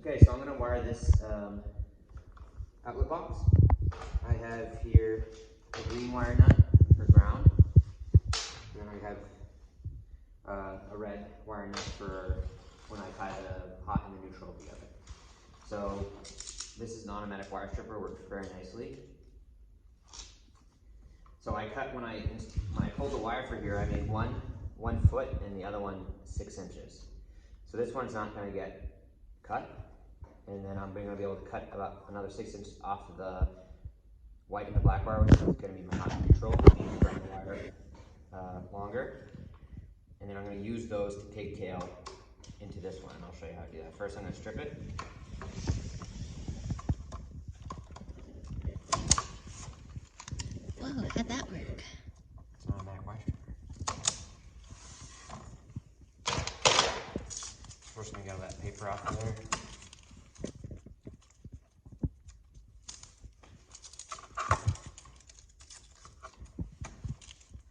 Okay, so I'm going to wire this outlet box. I have here a green wire nut for ground, and then I have a red wire nut for when I tie the hot and the neutral together. So this is an automatic wire stripper, works very nicely. So I cut when I pulled the wire for here, I made one foot and the other one 6 inches. So this one's not going to get cut, and then I'm going to be able to cut about another 6 inches off of the white and the black wire, which is going to be my hot and neutral, and ground wire longer. And then I'm going to use those to pigtail into this one, and I'll show you how to do that. First, I'm going to strip it. Whoa, how'd that work? It's an automatic wire stripper. First, I'm going to get all that paper off of there.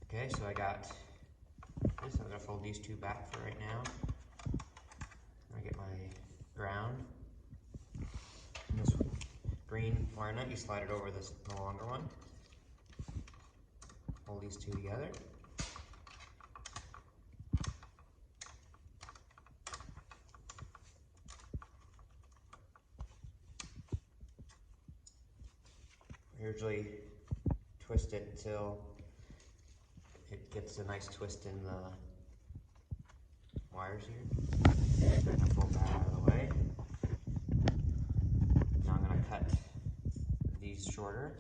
Okay, so I got this. I'm going to fold these two back for right now. I get my ground. And this green wire nut, you slide it over this the longer one. Hold these two together. Usually twist it until it gets a nice twist in the wires here. I'm going to fold that out of the way. Now I'm going to cut these shorter.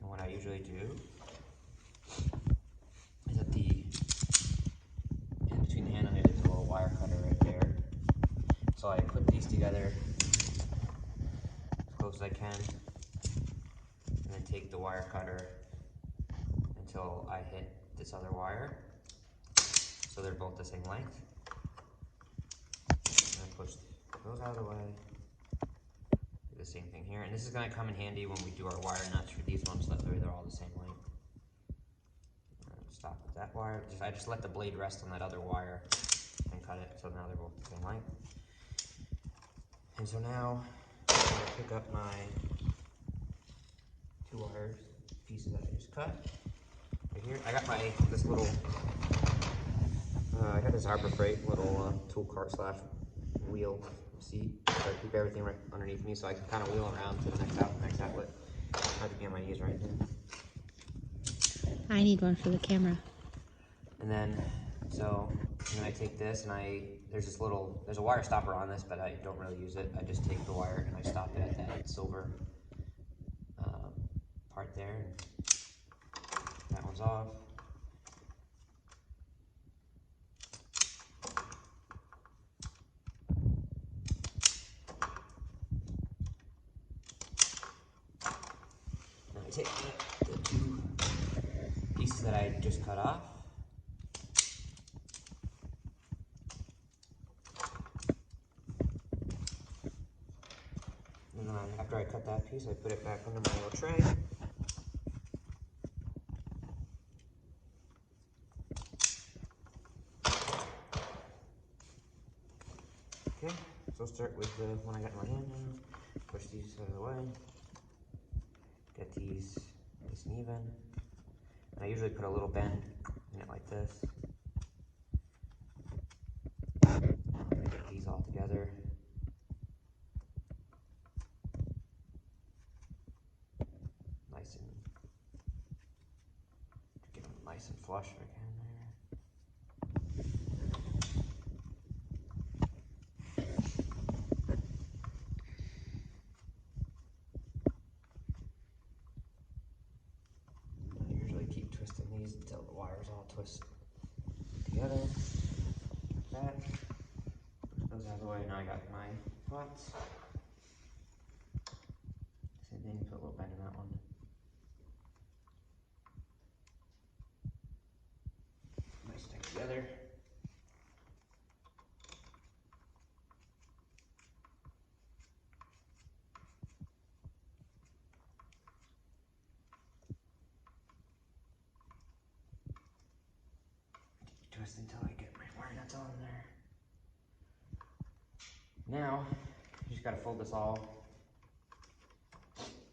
And what I usually do is at the in between the handle here, there's a little wire cutter right there. So I put these together as close as I can, and then take the wire cutter until I hit this other wire, so they're both the same length. And I push those out of the way. Do the same thing here, and this is going to come in handy when we do our wire nuts for these ones, so that way they're all the same length. Stop with that wire. I just let the blade rest on that other wire and cut it, so now they're both the same length. And so now I'm going to pick up my two wires pieces that I just cut. Right here, I got this little. I got this Harbor Freight little tool cart slash wheel seat. So I keep everything right underneath me, so I can kind of wheel around to the next outlet. I have to be on my knees right now. I need one for the camera. And then I take this and there's a wire stopper on this, but I don't really use it. I just take the wire and I stop it at that silver part there. And that one's off. Now I take the two pieces that I just cut off. And then after I cut that piece, I put it back under my little tray. Okay, so I'll start with the one I got in my hand now. Push these out of the way. Get these nice and even. And I usually put a little bend in it like this. Get these all together. Get them nice and flush if I can there. I usually keep twisting these until the wires all twist together. Like that. Push those out of the way. Now I got my pots. Same thing, put a little bend in that one. Nice stick together. Twist until I get my wire nuts on there. Now, just gotta fold this all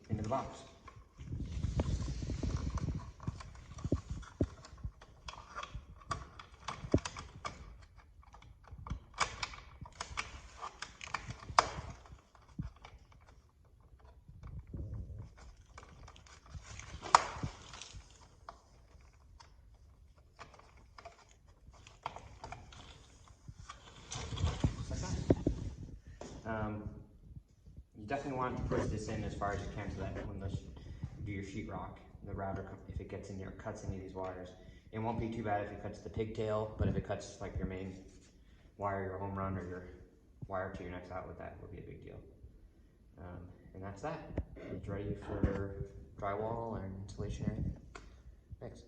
into the box. You definitely want to push this in as far as you can so that when you do your sheetrock, the router, if it gets in there, cuts into these wires. It won't be too bad if it cuts the pigtail, but if it cuts like your main wire, your home run, or your wire to your next outlet, that would be a big deal. And that's that. It's ready for drywall and installation area. Thanks.